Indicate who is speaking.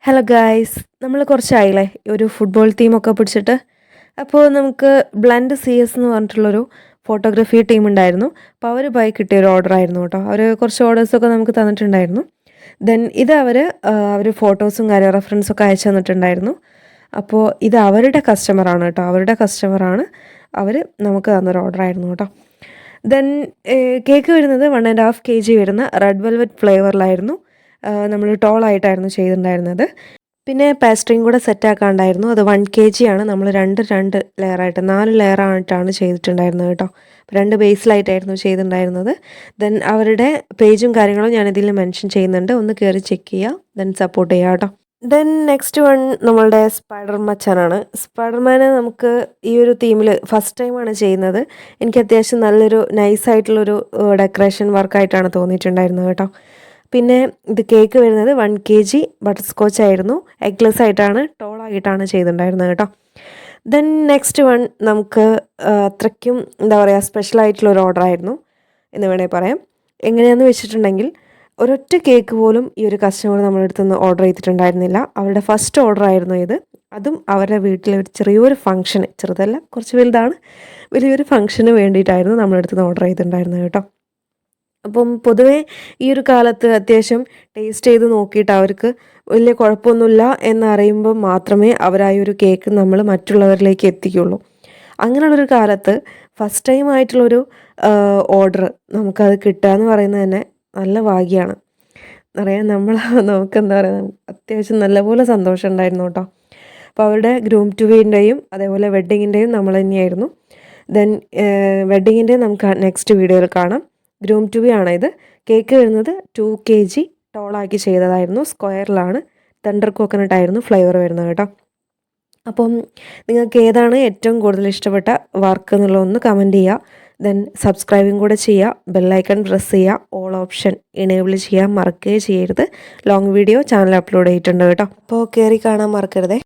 Speaker 1: Hello guys, നമ്മൾ കുറച്ചായില്ലേ ഒരു football തീമൊക്കെ പിടിച്ചിട്ട്. അപ്പോൾ നമുക്ക് ബ്ലൻഡ് CS എന്ന് പറഞ്ഞിട്ടുള്ളൊരു ഫോട്ടോഗ്രാഫി ടീം ഉണ്ടായിരുന്നു. അപ്പോൾ അവർ ബൈ കിട്ടിയൊരു ഓർഡർ ആയിരുന്നു കേട്ടോ. അവർ കുറച്ച് ഓർഡേഴ്സൊക്കെ നമുക്ക് തന്നിട്ടുണ്ടായിരുന്നു. ദെൻ ഇത് അവർ ഫോട്ടോസും കാര്യം റെഫറൻസൊക്കെ അയച്ചു തന്നിട്ടുണ്ടായിരുന്നു. അപ്പോൾ ഇത് അവരുടെ കസ്റ്റമറാണ് കേട്ടോ, അവരുടെ കസ്റ്റമറാണ്. അവർ നമുക്ക് തന്നൊരു ഓർഡർ ആയിരുന്നു കേട്ടോ. ദെൻ കേക്ക് വരുന്നത് 1.5 kg വരുന്ന റെഡ് വെൽവെറ്റ് ഫ്ലേവറിലായിരുന്നു. നമ്മൾ ടോളായിട്ടായിരുന്നു ചെയ്തിട്ടുണ്ടായിരുന്നത്. പിന്നെ പേസ്ട്രിയും കൂടെ സെറ്റാക്കാണ്ടായിരുന്നു. അത് 1 kg ആണ്. നമ്മൾ രണ്ട് ലെയറായിട്ട് 4 ലെയറായിട്ടാണ് ചെയ്തിട്ടുണ്ടായിരുന്നത് കേട്ടോ. 2 ബേസിലായിട്ടായിരുന്നു ചെയ്തിട്ടുണ്ടായിരുന്നത്. ദെൻ അവരുടെ പേജും കാര്യങ്ങളും ഞാനിതിൽ മെൻഷൻ ചെയ്യുന്നുണ്ട്, ഒന്ന് കയറി ചെക്ക് ചെയ്യുക, ദെൻ സപ്പോർട്ട് ചെയ്യുക കേട്ടോ. ദെൻ നെക്സ്റ്റ് വൺ നമ്മളുടെ സ്പൈഡർ മച്ചാനാണ്. സ്പൈഡർമാനെ നമുക്ക് ഈ ഒരു തീമിൽ ഫസ്റ്റ് ടൈമാണ് ചെയ്യുന്നത്. എനിക്ക് അത്യാവശ്യം നല്ലൊരു നൈസായിട്ടുള്ളൊരു ഡെക്കറേഷൻ വർക്കായിട്ടാണ് തോന്നിയിട്ടുണ്ടായിരുന്നത് കേട്ടോ. പിന്നെ ഇത് കേക്ക് വരുന്നത് 1 kg ബട്ടർ സ്കോച്ച് ആയിരുന്നു. എഗ്ലെസ് ആയിട്ടാണ്, ടോളായിട്ടാണ് ചെയ്തിട്ടുണ്ടായിരുന്നത് കേട്ടോ. ദെൻ നെക്സ്റ്റ് വൺ നമുക്ക് അത്രയ്ക്കും എന്താ പറയുക സ്പെഷ്യലായിട്ടുള്ളൊരു ഓർഡർ ആയിരുന്നു എന്ന് വേണമെങ്കിൽ പറയാം. എങ്ങനെയാണെന്ന് വെച്ചിട്ടുണ്ടെങ്കിൽ ഒരൊറ്റ കേക്ക് പോലും ഈ ഒരു കസ്റ്റമർ നമ്മുടെ അടുത്ത് നിന്ന് ഓർഡർ ചെയ്തിട്ടുണ്ടായിരുന്നില്ല. അവരുടെ ഫസ്റ്റ് ഓർഡർ ആയിരുന്നു ഇത്. അതും അവരുടെ വീട്ടിലെ ഒരു ചെറിയൊരു ഫംഗ്ഷന്, ചെറുതല്ല കുറച്ച് വലുതാണ്, വലിയൊരു ഫംഗ്ഷന് വേണ്ടിയിട്ടായിരുന്നു നമ്മുടെ അടുത്ത് നിന്ന് ഓർഡർ ചെയ്തിട്ടുണ്ടായിരുന്നത് കേട്ടോ. അപ്പം പൊതുവേ ഈ ഒരു കാലത്ത് അത്യാവശ്യം ടേസ്റ്റ് ചെയ്ത് നോക്കിയിട്ട് അവർക്ക് വലിയ കുഴപ്പമൊന്നുമില്ല എന്നറിയുമ്പോൾ മാത്രമേ അവരായ ഒരു കേക്ക് നമ്മൾ മറ്റുള്ളവരിലേക്ക് എത്തിക്കുള്ളൂ. അങ്ങനെയുള്ളൊരു കാലത്ത് ഫസ്റ്റ് ടൈം ആയിട്ടുള്ളൊരു ഓർഡർ നമുക്കത് കിട്ടുക എന്ന് പറയുന്നത് തന്നെ നല്ല ഭാഗ്യമാണ്. അറിയാം, നമുക്കെന്താ പറയുക, അത്യാവശ്യം നല്ലപോലെ സന്തോഷം ഉണ്ടായിരുന്നു കേട്ടോ. അപ്പോൾ അവരുടെ ഗ്രൂം ടു ബീൻ്റെയും അതേപോലെ വെഡ്ഡിങ്ങിൻ്റെയും നമ്മൾ തന്നെയായിരുന്നു. ദെൻ വെഡ്ഡിങ്ങിൻ്റെയും നമുക്ക് നെക്സ്റ്റ് വീഡിയോയിൽ കാണാം. ഗ്രൂം ടു ബി ആണ് ഇത്. കേക്ക് വരുന്നത് 2 kg ടോളാക്കി ചെയ്തതായിരുന്നു. സ്ക്വയറിലാണ്, തണ്ടർ കോക്കനട്ട് ആയിരുന്നു ഫ്ലേവർ വരുന്നത് കേട്ടോ. അപ്പം നിങ്ങൾക്ക് ഏതാണ് ഏറ്റവും കൂടുതൽ ഇഷ്ടപ്പെട്ട വർക്ക് എന്നുള്ളതൊന്ന് കമൻറ്റ് ചെയ്യുക. ദെൻ സബ്സ്ക്രൈബും കൂടെ ചെയ്യുക, ബെല്ലൈക്കൺ പ്രസ് ചെയ്യുക, ഓൾ ഓപ്ഷൻ എനേബിൾ ചെയ്യാൻ മറക്കുകയും ചെയ്യരുത്. ലോങ് വീഡിയോ ചാനൽ അപ്ലോഡ് ചെയ്തിട്ടുണ്ട് കേട്ടോ. അപ്പോൾ കയറി കാണാൻ മറക്കരുതേ.